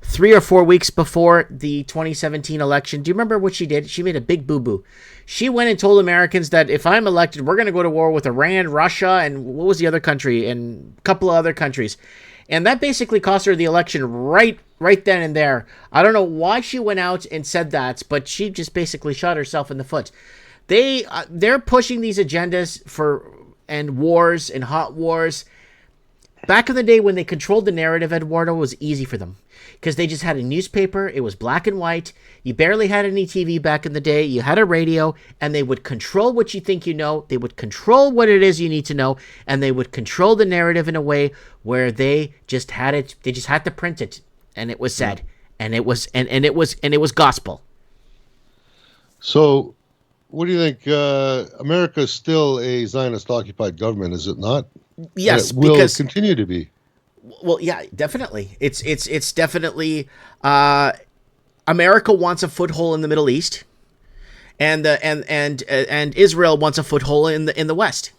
3 or 4 weeks before the 2017 election. Do you remember what she did? She made a big boo-boo. She went and told Americans that if I'm elected, we're going to go to war with Iran, Russia, and what was the other country? And a couple of other countries. And that basically cost her the election right then and there. I don't know why she went out and said that, but she just basically shot herself in the foot. They're pushing these agendas and wars and hot wars. Back in the day when they controlled the narrative, Edwardo, was easy for them because they just had a newspaper. It was black and white. You barely had any TV back in the day. You had a radio, and they would control what you think you know. They would control what it is you need to know, and they would control the narrative in a way where they just had it. They just had to print it, and it was said, and it was gospel. So, what do you think? America is still a Zionist-occupied government, is it not? Yes, and it will continue to be. Well, yeah, definitely. It's definitely America wants a foothold in the Middle East, and Israel wants a foothold in the West.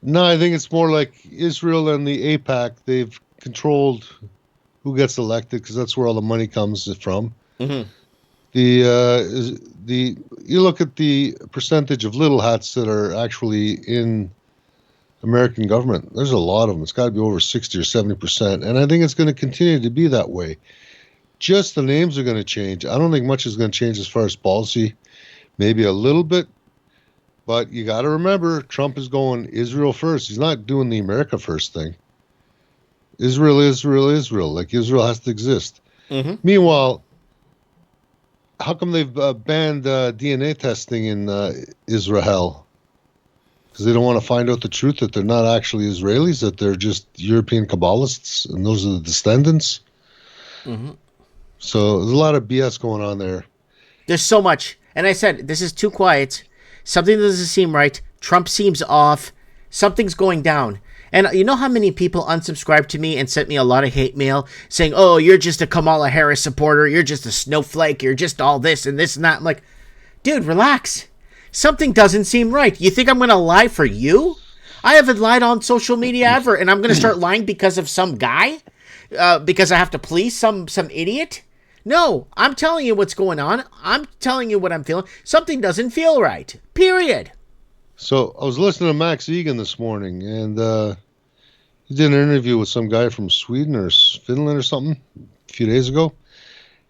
No, I think it's more like Israel and the AIPAC. They've controlled who gets elected because that's where all the money comes from. Mm-hmm. You look at the percentage of little hats that are actually in American government. There's a lot of them. It's got to be over 60 or 70%. And I think it's going to continue to be that way. Just the names are going to change. I don't think much is going to change as far as policy. Maybe a little bit. But you got to remember, Trump is going Israel first. He's not doing the America first thing. Israel, Israel, Israel. Like Israel has to exist. Mm-hmm. Meanwhile, how come they've banned DNA testing in Israel? Because they don't want to find out the truth that they're not actually Israelis, that they're just European Kabbalists, and those are the descendants. Mm-hmm. So there's a lot of BS going on there. There's so much. And I said, this is too quiet. Something doesn't seem right. Trump seems off. Something's going down. And you know how many people unsubscribed to me and sent me a lot of hate mail saying, oh, you're just a Kamala Harris supporter. You're just a snowflake. You're just all this and this and that. I'm like, dude, relax. Something doesn't seem right. You think I'm going to lie for you? I haven't lied on social media ever, and I'm going to start lying because of some guy? Because I have to please some idiot? No, I'm telling you what's going on. I'm telling you what I'm feeling. Something doesn't feel right. Period. So I was listening to Max Egan this morning, and he did an interview with some guy from Sweden or Finland or something a few days ago,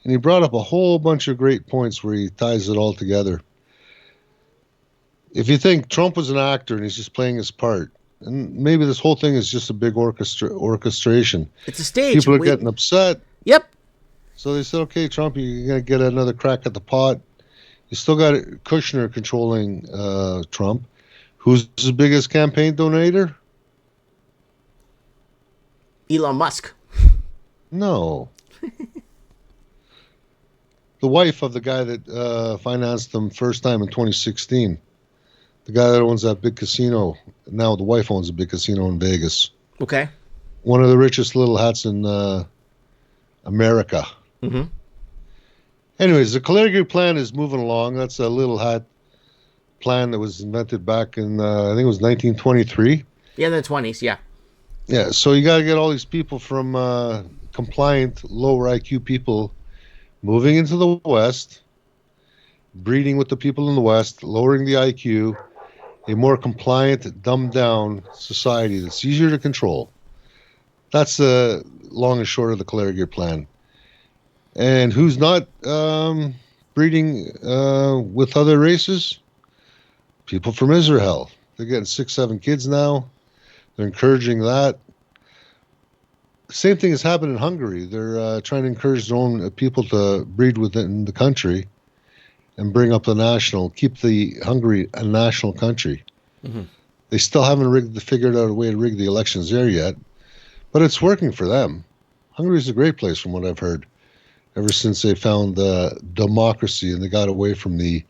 and he brought up a whole bunch of great points where he ties it all together. If you think Trump was an actor and he's just playing his part, and maybe this whole thing is just a big orchestration. It's a stage. People are getting upset. Yep. So they said, okay, Trump, you're going to get another crack at the pot. You still got Kushner controlling Trump. Who's his biggest campaign donator? Elon Musk. No. The wife of the guy that financed them first time in 2016. The guy that owns that big casino. Now the wife owns a big casino in Vegas. Okay. One of the richest little hats in America. Mm-hmm. Anyways, the Kary Plan is moving along. That's a little hat plan that was invented back in, I think it was 1923. Yeah, in the 20s, yeah. Yeah, so you got to get all these people from compliant, lower IQ people moving into the West, breeding with the people in the West, lowering the IQ, a more compliant, dumbed-down society that's easier to control. That's the long and short of the Kary Plan. And who's not breeding with other races? People from Israel. They're getting 6, 7 kids now. They're encouraging that. Same thing has happened in Hungary. They're trying to encourage their own people to breed within the country and bring up keep the Hungary a national country. Mm-hmm. They still haven't figured out a way to rig the elections there yet, but it's working for them. Hungary's a great place from what I've heard, ever since they found democracy and they got away from the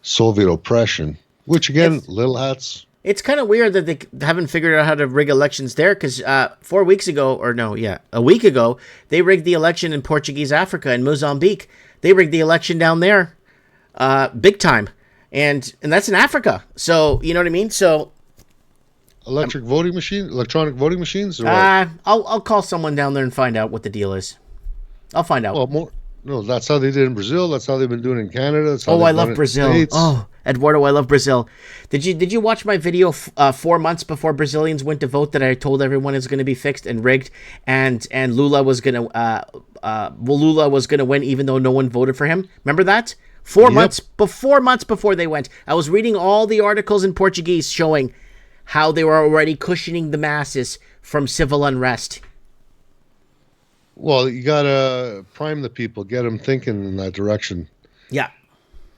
Soviet oppression, which again, little hats. It's kind of weird that they haven't figured out how to rig elections there because a week ago, they rigged the election in Portuguese Africa and Mozambique. They rigged the election down there big time. And that's in Africa. So, you know what I mean? So electronic voting machines, or what? I'll call someone down there and find out what the deal is. I'll find out. Well, more. No, that's how they did in Brazil. That's how they've been doing in Canada. That's how Oh, they've I done love it in Brazil. the States. Oh, Edwardo, I love Brazil. Did you watch my video 4 months before Brazilians went to vote that I told everyone is going to be fixed and rigged, and Lula was going to Lula was going to win even though no one voted for him? Remember that? 4 months before they went. I was reading all the articles in Portuguese showing how they were already cushioning the masses from civil unrest. Well, you gotta prime the people, get them thinking in that direction. Yeah.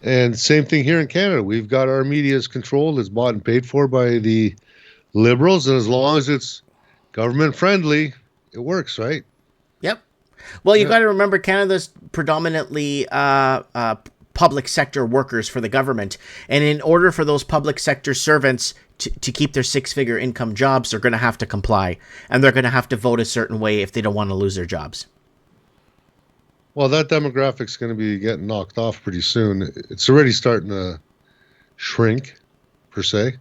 And same thing here in Canada. We've got our media's controlled. It's bought and paid for by the Liberals, and as long as it's government friendly, it works, right? Yep. Well, you got to remember Canada's predominantly public sector workers for the government, and in order for those public sector servants to keep their six-figure income jobs, they're going to have to comply, and they're going to have to vote a certain way if they don't want to lose their jobs. Well, that demographic's going to be getting knocked off pretty soon. It's already starting to shrink, per se,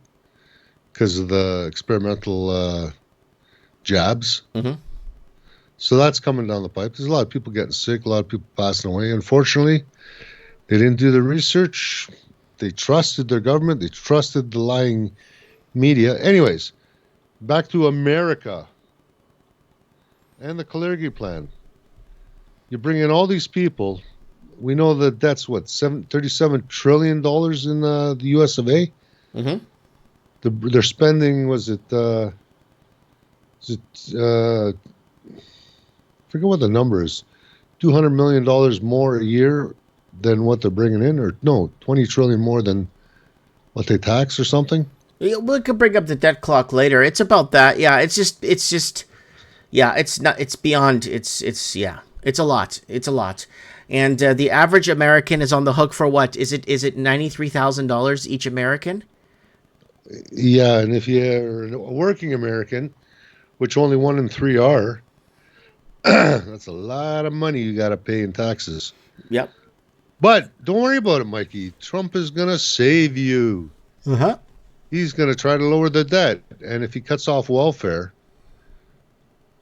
because of the experimental jabs. Mm-hmm. So that's coming down the pipe. There's a lot of people getting sick, a lot of people passing away. Unfortunately, they didn't do the research. They trusted their government. They trusted the lying media. Anyways, back to America and the Kary Plan. You bring in all these people. We know that that's what, $37 trillion in the U.S. of A. Mm-hmm. Their spending was it? I forget what the number is. $200 million more a year than what they're bringing in, or no, 20 trillion more than what they tax or something. We could bring up the debt clock later. It's about that. Yeah, it's just, yeah, it's not, it's beyond, yeah, it's a lot. It's a lot. And the average American is on the hook for what? Is it $93,000 each American? Yeah, and if you're a working American, which only 1 in 3 are, that's a lot of money you got to pay in taxes. Yep. But don't worry about it, Mikey. Trump is going to save you. Uh-huh. He's going to try to lower the debt. And if he cuts off welfare,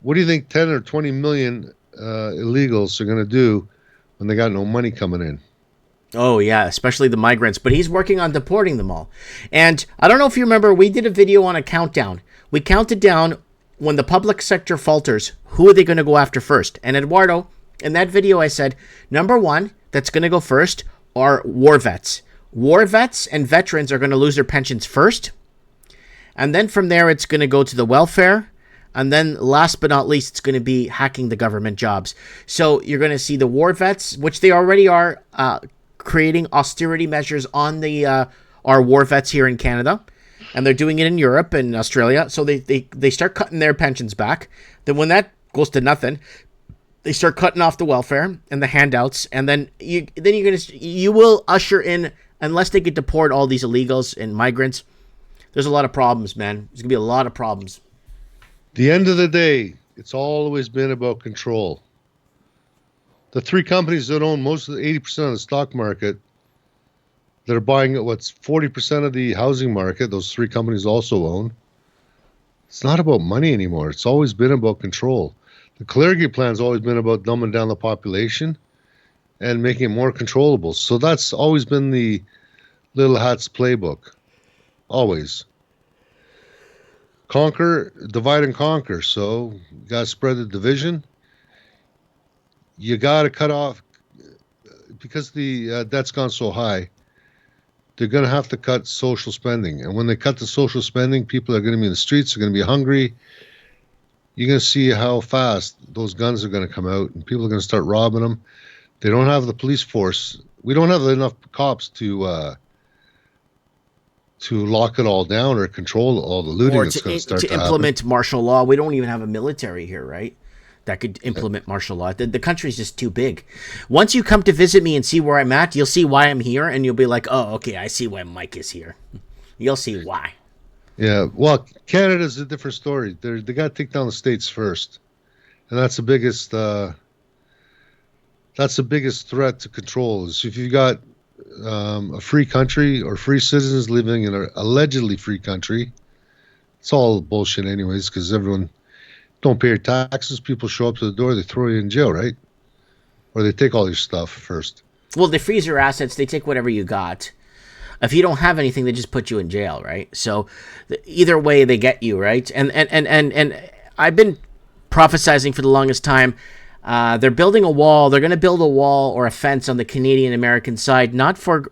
what do you think 10 or 20 million illegals are going to do when they got no money coming in? Oh, yeah, especially the migrants. But he's working on deporting them all. And I don't know if you remember, we did a video on a countdown. We counted down when the public sector falters, who are they going to go after first? And Edwardo, in that video I said, number one that's going to go first are war vets. War vets and veterans are going to lose their pensions first. And then from there, it's going to go to the welfare. And then last but not least, it's going to be hacking the government jobs. So you're going to see the war vets, which they already are creating austerity measures on the our war vets here in Canada. And they're doing it in Europe and Australia. So they start cutting their pensions back. Then when that goes to nothing, they start cutting off the welfare and the handouts, and then you will usher in, unless they get deported, all these illegals and migrants. There's a lot of problems, man. There's gonna be a lot of problems. The end of the day, it's always been about control. The 3 companies that own most of the 80% of the stock market, that are buying what's 40% of the housing market, those 3 companies also own. It's not about money anymore. It's always been about control. The Kary Plan's always been about dumbing down the population and making it more controllable. So that's always been the Little Hats playbook. Always. Conquer, divide and conquer. So you got to spread the division. You got to cut off, because the debt's gone so high, they're going to have to cut social spending. And when they cut the social spending, people are going to be in the streets, they're going to be hungry. You're going to see how fast those guns are going to come out, and people are going to start robbing them. They don't have the police force. We don't have enough cops to lock it all down or control all the looting that's going to start to implement martial law. We don't even have a military here, right? That could implement martial law. The country's just too big. Once you come to visit me and see where I'm at, you'll see why I'm here, and you'll be like, oh, okay, I see why Mike is here. You'll see why. Yeah, well, Canada's a different story. They got to take down the states first, and that's the biggest. That's the biggest threat to control. Is if you've got a free country or free citizens living in an allegedly free country, It's all bullshit anyways, because everyone don't pay your taxes. People show up to the door, they throw you in jail, right? Or they take all your stuff first. Well, they freeze your assets. They take whatever you got. If you don't have anything, they just put you in jail, right? So either way, they get you, right? And I've been prophesizing for the longest time. They're building a wall. They're going to build a wall or a fence on the Canadian-American side, not for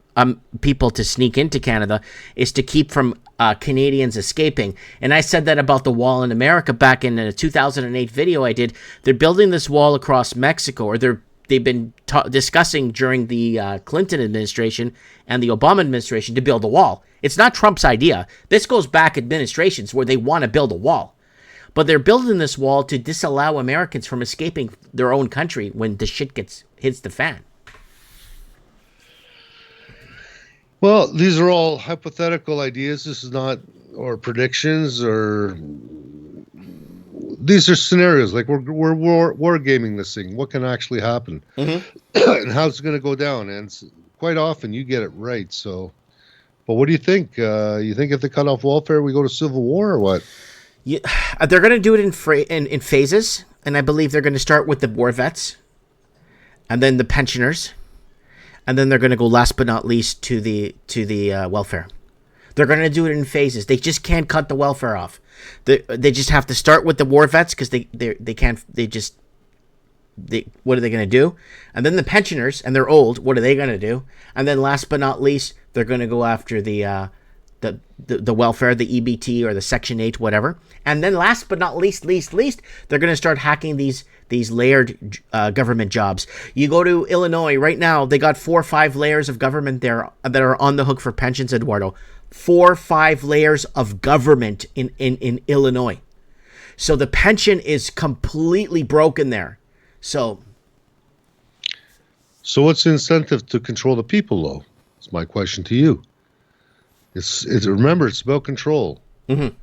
people to sneak into Canada. It's to keep from Canadians escaping. And I said that about the wall in America back in a 2008 video I did. They're building this wall across Mexico, or they've been discussing during the Clinton administration and the Obama administration to build a wall. It's not Trump's idea. This goes back administrations where they want to build a wall. But they're building this wall to disallow Americans from escaping their own country when the shit hits the fan. Well, these are all hypothetical ideas. This is not, or predictions, or these are scenarios. Like we're gaming this thing. What can actually happen, and how's it going to go down? And quite often you get it right. So, but what do you think? You think if they cut off welfare, we go to civil war or what? Yeah, they're going to do it in phases, and I believe they're going to start with the war vets, and then the pensioners, and then they're going to go last but not least to the welfare. They're going to do it in phases. They just can't cut the welfare off. They just have to start with the war vets because they can't. What are they going to do? And then the pensioners, and they're old. What are they going to do? And then last but not least, they're going to go after the welfare, the EBT or the Section 8, whatever. And then last but not least, they're going to start hacking these layered government jobs. You go to Illinois right now, they got 4 or 5 layers of government there that are on the hook for pensions, Eduardo. 4 or 5 layers of government in Illinois. So the pension is completely broken there. So what's the incentive to control the people, though? That's my question to you. Remember, it's about control. Mm-hmm.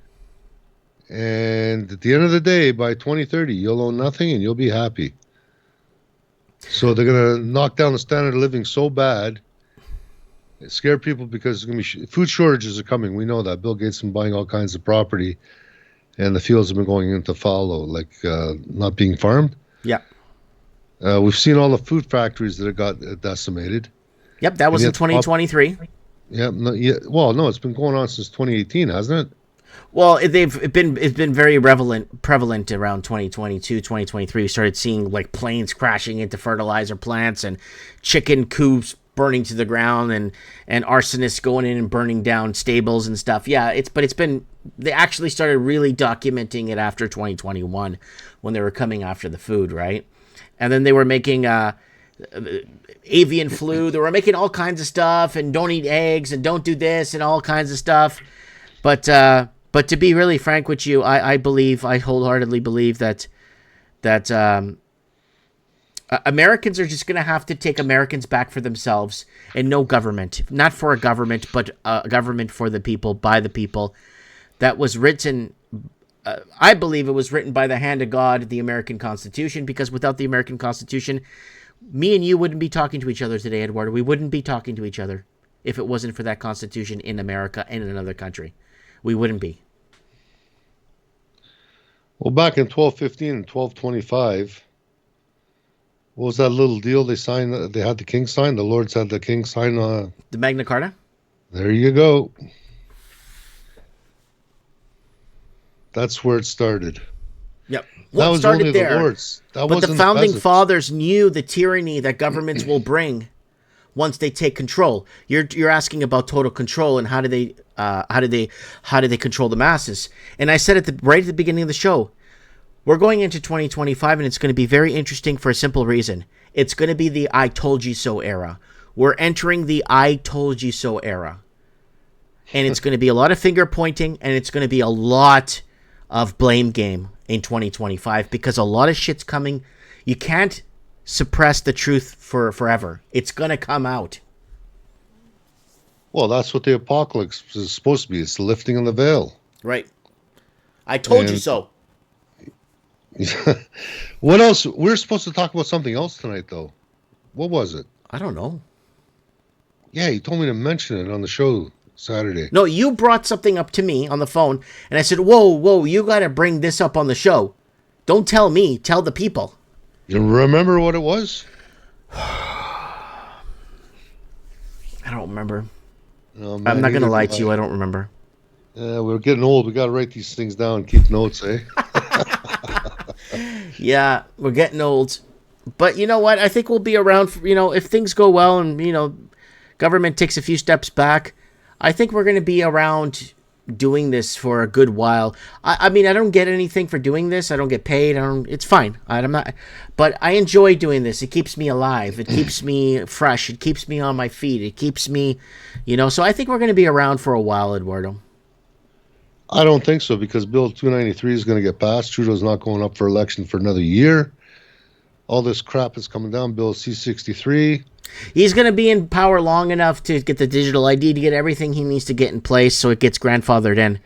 And at the end of the day, by 2030, you'll own nothing and you'll be happy. So they're going to knock down the standard of living so bad, scare people because there's going to be food shortages are coming. We know that. Bill Gates has been buying all kinds of property, and the fields have been going into fallow, like not being farmed. Yeah. We've seen all the food factories that have got decimated. Yep, that was in 2023. Yeah, well, no, it's been going on since 2018, hasn't it? Well, it's been very prevalent around 2022, 2023. We started seeing like planes crashing into fertilizer plants and chicken coops burning to the ground and arsonists going in and burning down stables and stuff. Yeah, they actually started really documenting it after 2021 when they were coming after the food, right? And then they were making avian flu. They were making all kinds of stuff and don't eat eggs and don't do this and all kinds of stuff. But to be really frank with you, I wholeheartedly believe that Americans are just going to have to take Americans back for themselves and no government. Not for a government, but a government for the people, by the people. That was written, I believe it was written by the hand of God, the American Constitution, because without the American Constitution, me and you wouldn't be talking to each other today, Eduardo. We wouldn't be talking to each other if it wasn't for that Constitution in America and in another country. We wouldn't be. Well, back in 1215 and 1225, what was that little deal they signed? They had the king sign. The Lords had the king sign. The Magna Carta? There you go. That's where it started. Yep. Well, that was started only there. The Lords. That but wasn't the founding peasants. fathers knew the tyranny that governments will bring once they take control. You're asking about total control and how do they control the masses? And I said right at the beginning of the show, we're going into 2025 and it's going to be very interesting for a simple reason. It's going to be the I told you so era. We're entering the I told you so era. And it's going to be a lot of finger pointing and it's going to be a lot of blame game in 2025 because a lot of shit's coming. You can't suppress the truth for forever. It's going to come out. Well, that's what the apocalypse is supposed to be. It's the lifting of the veil. Right. I told you so. What else? We're supposed to talk about something else tonight, though. What was it? I don't know. Yeah, you told me to mention it on the show Saturday. No, you brought something up to me on the phone, and I said, whoa, you got to bring this up on the show. Don't tell me, tell the people. You remember what it was? I don't remember. Oh, man, I'm not going to lie do to you, I don't remember. We're getting old. We got to write these things down and keep notes, eh? Yeah, we're getting old. But you know what? I think we'll be around, for, if things go well and, government takes a few steps back, I think we're going to be around doing this for a good while. I mean, I don't get anything for doing this. I don't get paid. It's fine. I'm not, but I enjoy doing this. It keeps me alive. It keeps me fresh. It keeps me on my feet. It keeps me, so I think we're going to be around for a while, Eduardo. I don't think so, because Bill 293 is going to get passed. Trudeau's not going up for election for another year. All this crap is coming down. Bill C-63. He's going to be in power long enough to get the digital ID, to get everything he needs to get in place, so it gets grandfathered in.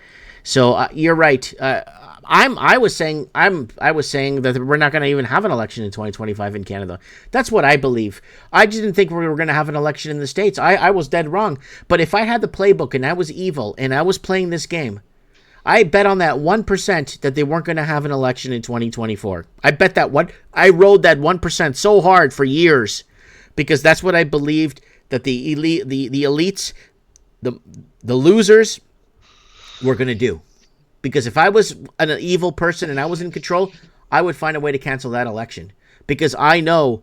So you're right. I was saying that we're not going to even have an election in 2025 in Canada. That's what I believe. I didn't think we were going to have an election in the States. I was dead wrong. But if I had the playbook and I was evil and I was playing this game, I bet on that 1% that they weren't going to have an election in 2024. I bet that one. I rode that 1% so hard for years, because that's what I believed, that the elite, the elites, the losers were going to do. Because if I was an evil person and I was in control, I would find a way to cancel that election, because I know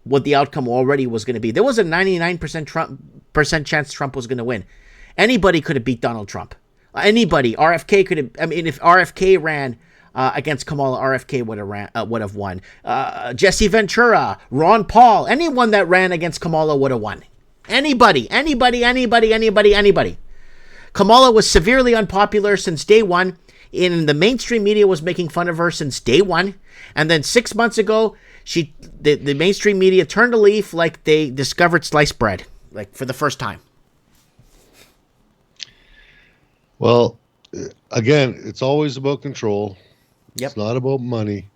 what the outcome already was going to be. There was a 99% chance Trump was going to win. Anybody could have beat Donald Trump. Anybody. RFK could have. I mean, if RFK ran against Kamala, RFK would have won. Jesse Ventura, Ron Paul, anyone that ran against Kamala would have won. Anybody. Kamala was severely unpopular since day one. The mainstream media was making fun of her since day one. And then 6 months ago, the mainstream media turned a leaf like they discovered sliced bread, like for the first time. Well, again, it's always about control. Yep. It's not about money.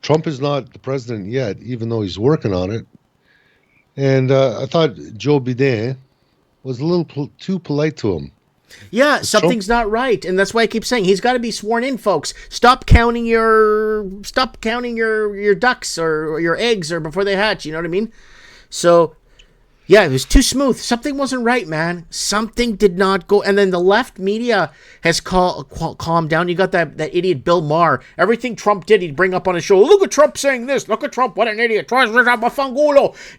Trump is not the president yet, even though he's working on it. And I thought Joe Biden was a little too polite to him. Yeah, something's not right, and that's why I keep saying he's got to be sworn in, folks. Stop counting your ducks or your eggs or before they hatch. You know what I mean? So. Yeah, it was too smooth. Something wasn't right, man. Something did not go. And then the left media has calmed down. You got that idiot Bill Maher. Everything Trump did, he'd bring up on his show. Look at Trump saying this. Look at Trump. What an idiot.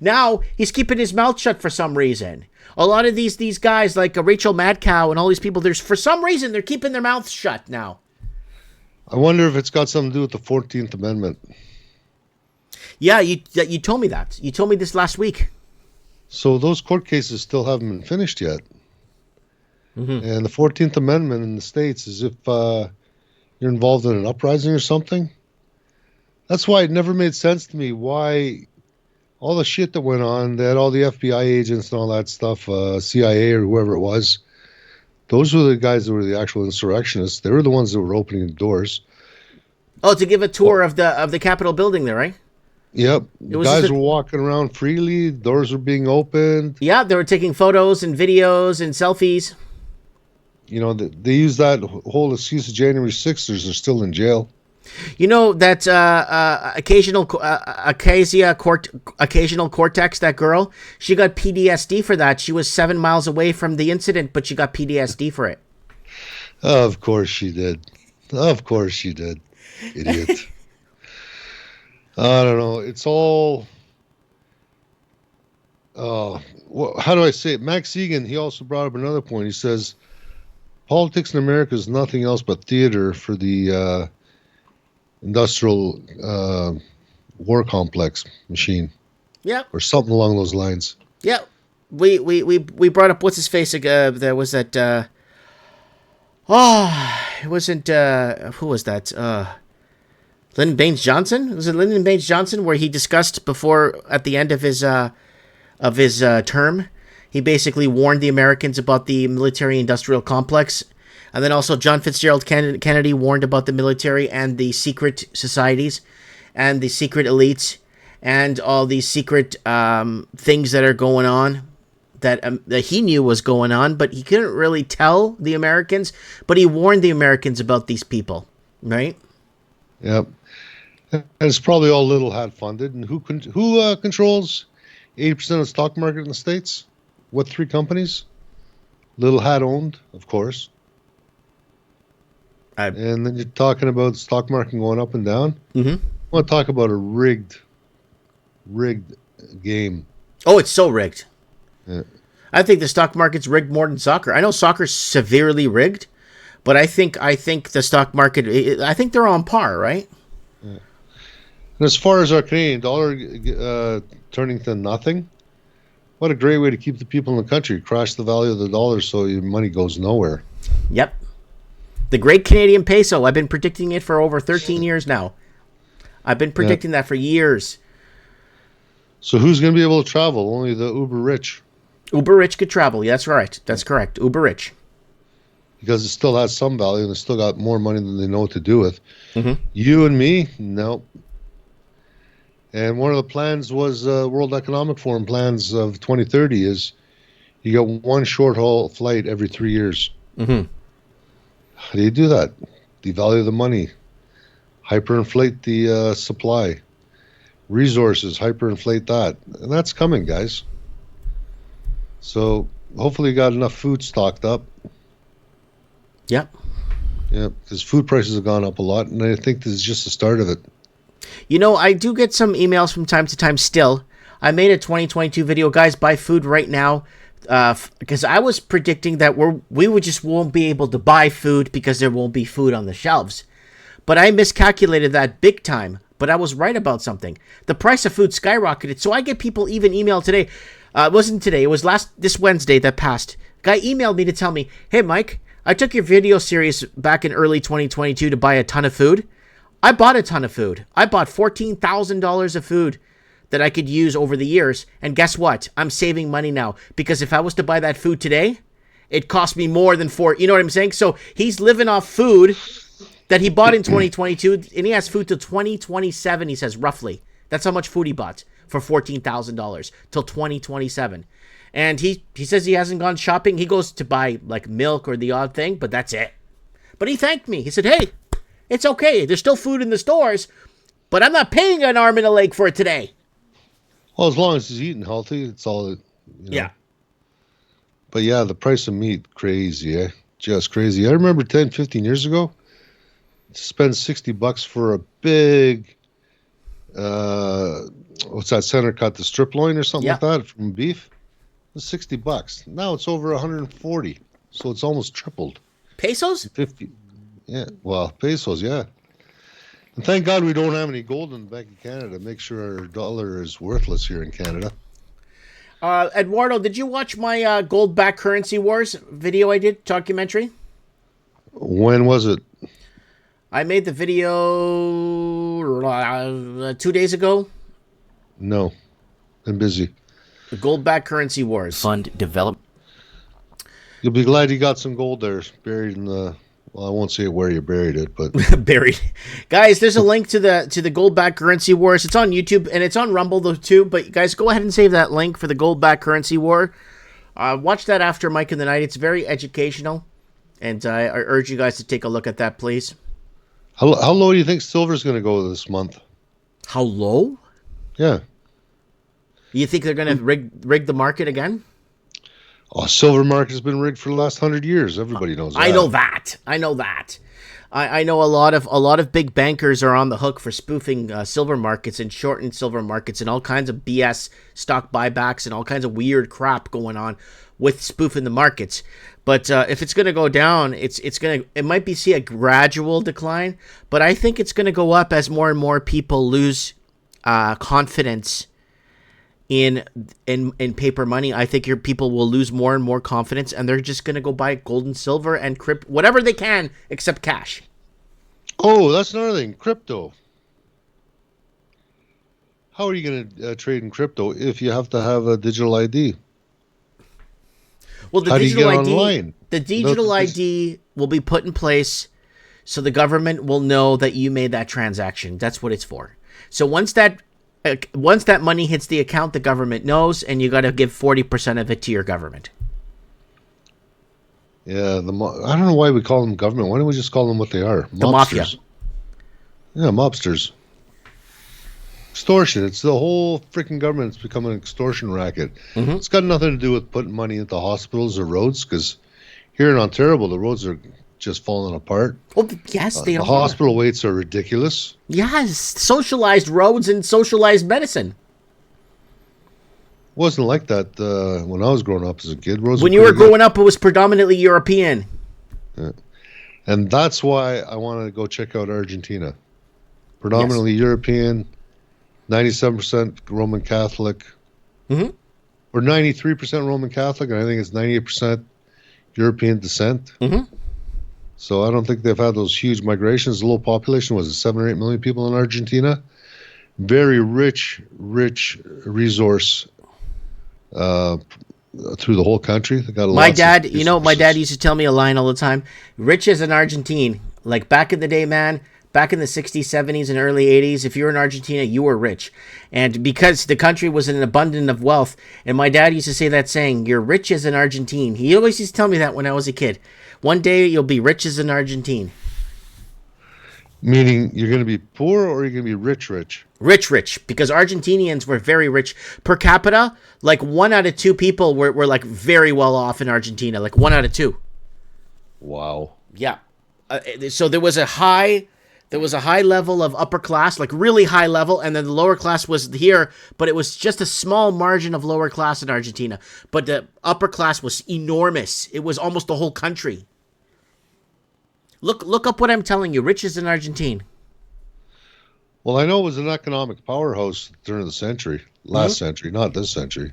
Now he's keeping his mouth shut for some reason. A lot of these guys like Rachel Madcow and all these people, for some reason, they're keeping their mouths shut now. I wonder if it's got something to do with the 14th Amendment. Yeah, you told me that. You told me this last week. So those court cases still haven't been finished yet. Mm-hmm. And the 14th Amendment in the States is if you're involved in an uprising or something. That's why it never made sense to me why all the shit that went on, they had all the FBI agents and all that stuff, CIA or whoever it was. Those were the guys that were the actual insurrectionists. They were the ones that were opening the doors. Oh, to give a tour of the Capitol building there, right? Yep. Guys were walking around freely. Doors were being opened. Yeah, they were taking photos and videos and selfies. You know, they use that whole excuse of January 6th. They're still in jail. You know, that occasional cortex, that girl, she got PTSD for that. She was 7 miles away from the incident, but she got PTSD for it. Of course she did. Idiot. I don't know. It's all. How do I say it? Max Egan, he also brought up another point. He says, politics in America is nothing else but theater for the industrial war complex machine. Yeah. Or something along those lines. Yeah. We brought up, what's his face? There was that. It wasn't. Who was that? Lyndon Baines Johnson? Was it Lyndon Baines Johnson where he discussed at the end of his term, he basically warned the Americans about the military-industrial complex, and then also John Fitzgerald Kennedy warned about the military and the secret societies, and the secret elites, and all these secret things that are going on that he knew was going on, but he couldn't really tell the Americans. But he warned the Americans about these people, right? Yep. And it's probably all little hat funded. And who controls 80% of the stock market in the States? What three companies? Little hat owned, of course. And then you're talking about the stock market going up and down. Mm-hmm. I want to talk about a rigged game. Oh, it's so rigged. Yeah. I think the stock market's rigged more than soccer. I know soccer's severely rigged, but I think the stock market, I think they're on par, right? Yeah. And as far as our Canadian dollar turning to nothing, what a great way to keep the people in the country. Crash the value of the dollar so your money goes nowhere. Yep. The great Canadian peso. I've been predicting it for over 13 years now. I've been predicting that for years. So who's going to be able to travel? Only the uber rich. Uber rich could travel. Yeah, that's right. That's correct. Uber rich. Because it still has some value and they still got more money than they know what to do with. Mm-hmm. You and me, no. And one of the plans was World Economic Forum plans of 2030 is you get one short haul flight every 3 years. Mm-hmm. How do you do that? Devalue the money, hyperinflate the supply, resources, hyperinflate that. And that's coming, guys. So hopefully you got enough food stocked up. Yep. Yeah, because food prices have gone up a lot, and I think this is just the start of it. You know, I do get some emails from time to time still. I made a 2022 video, guys, buy food right now. Because I was predicting that we won't be able to buy food because there won't be food on the shelves. But I miscalculated that big time. But I was right about something. The price of food skyrocketed. So I get people even email today. It wasn't today. It was this Wednesday that passed. Guy emailed me to tell me, hey, Mike, I took your video series back in early 2022 to buy a ton of food. I bought a ton of food. I bought $14,000 of food that I could use over the years. And guess what? I'm saving money now. Because if I was to buy that food today, it cost me more than you know what I'm saying? So he's living off food that he bought in 2022. And he has food till 2027, he says, roughly. That's how much food he bought for $14,000 till 2027. And he says he hasn't gone shopping. He goes to buy like milk or the odd thing, but that's it. But he thanked me. He said, hey, it's okay. There's still food in the stores, but I'm not paying an arm and a leg for it today. Well, as long as he's eating healthy, it's all, Yeah. But yeah, the price of meat, crazy, eh? Just crazy. I remember 10, 15 years ago, to spend $60 for a big, what's that, center cut, the strip loin or something like that from beef? It was $60. Now it's over 140. So it's almost tripled. Pesos? 50. Yeah, well, pesos, yeah. And thank God we don't have any gold in the Bank of Canada. Make sure our dollar is worthless here in Canada. Edwardo, did you watch my gold-backed currency wars video I did, documentary? When was it? I made the video 2 days ago. No, I'm busy. The gold-backed currency wars. Fund development. You'll be glad you got some gold there buried in the... Well, I won't say where you buried it, but... Buried. Guys, there's a link to the gold-backed currency wars. It's on YouTube, and it's on Rumble, though, too. But, guys, go ahead and save that link for the gold-backed currency war. Watch that after Mike in the Night. It's very educational, and I urge you guys to take a look at that, please. How low do you think silver's going to go this month? How low? Yeah. You think they're going to rig the market again? Oh, silver market has been rigged for the last 100 years. Everybody knows that. I know that. I know a lot of big bankers are on the hook for spoofing silver markets and shortened silver markets and all kinds of BS stock buybacks and all kinds of weird crap going on with spoofing the markets. But if it's going to go down, it might see a gradual decline, but I think it's going to go up as more and more people lose confidence in paper money. I think your people will lose more and more confidence, and they're just going to go buy gold and silver and crypto, whatever they can, except cash. Oh, that's another thing. Crypto. How are you going to trade in crypto if you have to have a digital ID? Well, How do you get online? The digital ID will be put in place so the government will know that you made that transaction. That's what it's for. So once that Once that money hits the account, the government knows, and you got to give 40% of it to your government. Yeah, I don't know why we call them government. Why don't we just call them what they are? The mafia. Yeah, mobsters. Extortion. It's the whole freaking government. It's become an extortion racket. Mm-hmm. It's got nothing to do with putting money into hospitals or roads, because here in Ontario, the roads are just falling apart. Oh, yes, they are. The hospital waits are ridiculous. Yes, socialized roads and socialized medicine. Wasn't like that when I was growing up as a kid. Roads when you were growing up, it was predominantly European. Yeah. And that's why I wanted to go check out Argentina. Predominantly European, 97% Roman Catholic, or 93% Roman Catholic, and I think it's 98% European descent. So I don't think they've had those huge migrations. The low population, was it 7 or 8 million people in Argentina? Very rich resource through the whole country. They got my dad used to tell me a line all the time. Rich as an Argentine. Like back in the day, man, back in the 60s, 70s, and early 80s, if you were in Argentina, you were rich. And because the country was in an abundance of wealth, and my dad used to say that saying, you're rich as an Argentine. He always used to tell me that when I was a kid. One day you'll be rich as an Argentine. Meaning you're going to be poor or you're going to be rich? Rich, because Argentinians were very rich. Per capita, like 1 out of 2 people were like very well off in Argentina, like 1 out of 2. Wow. Yeah. So there was a high level of upper class, like really high level, and then the lower class was here, but it was just a small margin of lower class in Argentina. But the upper class was enormous. It was almost the whole country. Look up what I'm telling you. Rich as an Argentine. Well, I know it was an economic powerhouse during the century, last century, not this century.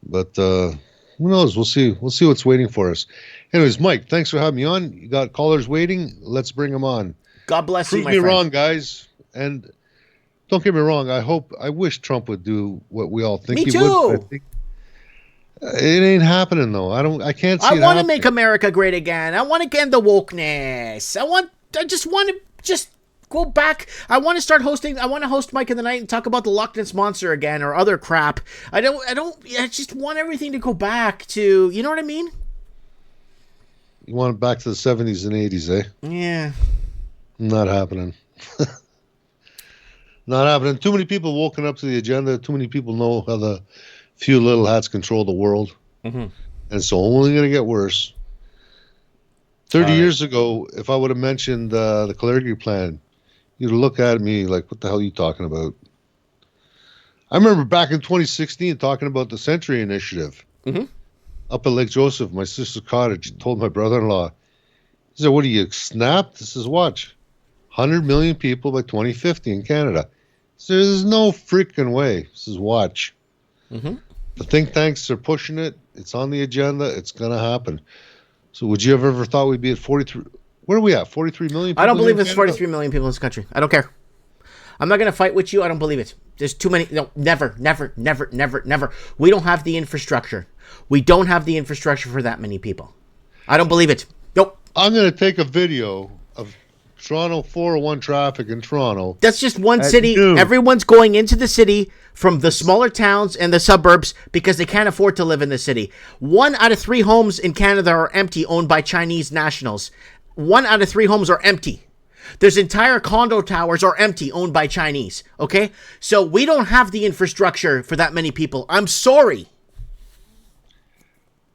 But who knows? We'll see. We'll see what's waiting for us. Anyways, Mike, thanks for having me on. You got callers waiting. Let's bring them on. God bless you, my friend. friend. Prove me wrong, guys. And don't get me wrong. I wish Trump would do what we all think he would. I think it ain't happening though. I can't see. I want to make America great again. I want to end the wokeness. I just want to go back. I want to host Mike in the Night and talk about the Loch Ness Monster again or other crap. I just want everything to go back to, you know what I mean? You want it back to the 70s and 80s, eh? Yeah. Not happening. Not happening. Too many people woken up to the agenda. Too many people know how the few little hats control the world. And it's only going to get worse. 30 years ago, if I would have mentioned the Kary Plan, you'd look at me like, what the hell are you talking about? I remember back in 2016 talking about the Century Initiative. Up at Lake Joseph, my sister's cottage. Told my brother-in-law, he said, what are you, snapped? This is watch. 100 million people by 2050 in Canada. So there's no freaking way. This is watch. The think tanks are pushing it. It's on the agenda. It's going to happen. So would you have ever thought we'd be at 43? Where are we at? 43 million people? I don't believe it's 43 million people in this country. I don't care. I'm not going to fight with you. I don't believe it. There's too many. No, never. We don't have the infrastructure. We don't have the infrastructure for that many people. I don't believe it. Nope. I'm going to take a video of Toronto 401 traffic in Toronto. That's just one city. Noon. Everyone's going into the city from the smaller towns and the suburbs because they can't afford to live in the city. 1 out of 3 homes in Canada are empty, owned by Chinese nationals. 1 out of 3 homes are empty. There's entire condo towers are empty, owned by Chinese. Okay? So we don't have the infrastructure for that many people. I'm sorry.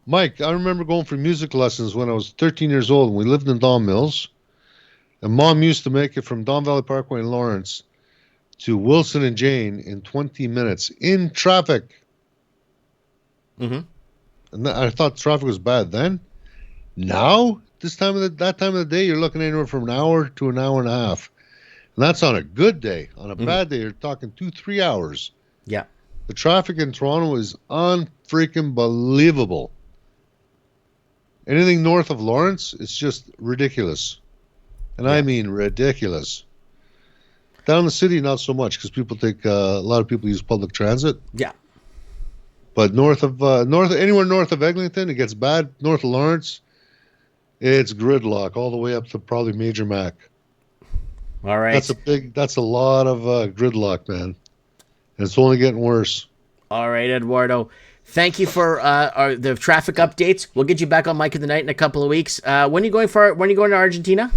Mike, I remember going for music lessons when I was 13 years old, and we lived in Don Mills. And Mom used to make it from Don Valley Parkway in Lawrence to Wilson and Jane in 20 minutes in traffic. And I thought traffic was bad then. Now, that time of the day, you're looking anywhere from an hour to an hour and a half. And that's on a good day. On a bad day, you're talking 2-3 hours. Yeah. The traffic in Toronto is unfreaking believable. Anything north of Lawrence, it's just ridiculous. And I mean ridiculous. Down in the city, not so much, because people take a lot of people use public transit. Yeah. But anywhere north of Eglinton, it gets bad. North of Lawrence, it's gridlock all the way up to probably Major Mac. All right. That's a lot of gridlock, man. And it's only getting worse. All right, Eduardo. Thank you for the traffic updates. We'll get you back on Mike of the Night in a couple of weeks. When are you going to Argentina?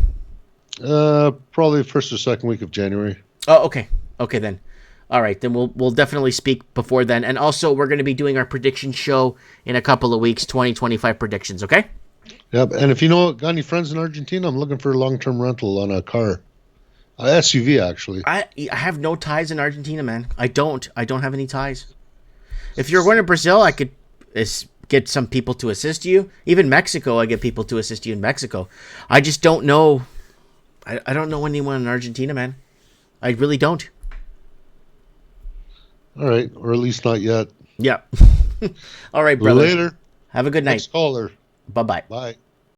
Probably first or second week of January. Oh, okay. Okay then. All right, then we'll definitely speak before then. And also, we're going to be doing our prediction show in a couple of weeks, 2025 predictions, okay? Yep. And if you got any friends in Argentina, I'm looking for a long-term rental on a car. SUV, actually. I have no ties in Argentina, man. I don't have any ties. If you're going to Brazil, I could get some people to assist you. Even Mexico, I get people to assist you in Mexico. I just don't know. I don't know anyone in Argentina, man. I really don't. All right. Or at least not yet. Yeah. All right, brother. Later. Have a good night. Next caller. Bye-bye. Bye.